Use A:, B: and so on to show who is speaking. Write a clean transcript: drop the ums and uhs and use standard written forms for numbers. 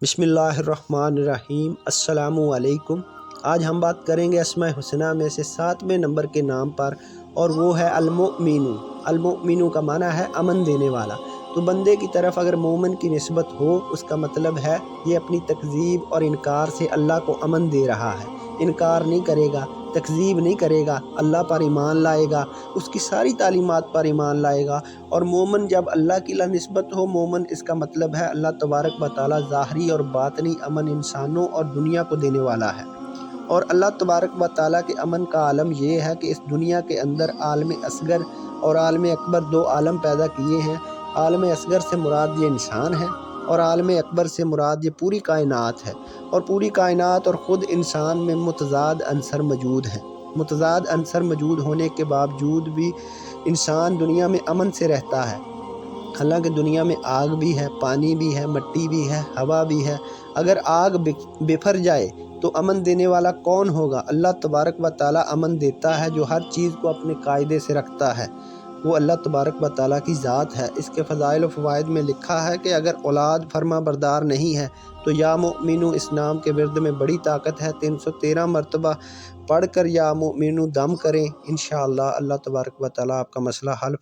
A: बिस्मिल्लाहिर्रहमानिर्रहीम। अस्सलामु अलैकुम। आज हम बात करेंगे अस्माए हुस्ना में से 7वें नंबर के नाम पर, और वो है अल-मुअमिनु। अल-मुअमिनु का माना है अमन देने वाला। तो बंदे की तरफ अगर मोमिन की निस्बत हो, उसका मतलब है ये अपनी तकज़ीब और इनकार से अल्लाह को अमन दे रहा है। इनकार नहीं करेगा, तकज़ीब नहीं करेगा, अल्लाह पर ईमान लाएगा, उसकी सारी तालीमात पर ईमान लाएगा। और मोमिन जब अल्लाह की निस्बत हो मोमिन, इसका मतलब है अल्लाह तबारक व तआला ज़ाहरी और बातनी अमन इंसानों और दुनिया को देने वाला है। और अल्लाह तबारक व तआला के अमन का आलम ये है कि इस दुनिया के अंदर आलम असगर और आलम अकबर दो आलम पैदा किए हैं। आलम असगर से मुराद ये इंसान है, और आलम अकबर से मुराद ये पूरी कायनात है। और पूरी कायनात और ख़ुद इंसान में मुतज़ाद अंसर मौजूद हैं। मुतज़ाद अंसर मौजूद होने के बावजूद भी इंसान दुनिया में अमन से रहता है। हालांकि दुनिया में आग भी है, पानी भी है, मिट्टी भी है, हवा भी है। अगर आग बिफर जाए तो अमन देने वाला कौन होगा? अल्लाह तबारक व तआला अमन देता है, जो हर चीज़ को अपने कायदे से रखता है। वो अल्लाह तबारक व तआला की ज़ात है। इसके फ़ज़ाइल व फ़वाइद में लिखा है कि अगर औलाद फर्मा बरदार नहीं है तो या मुअमिनु इस नाम के विर्द में बड़ी ताकत है। 313 मरतबा पढ़ कर या मुअमिनु दम करें, इंशाअल्लाह अल्लाह तबारक व तआला आपका मसला हल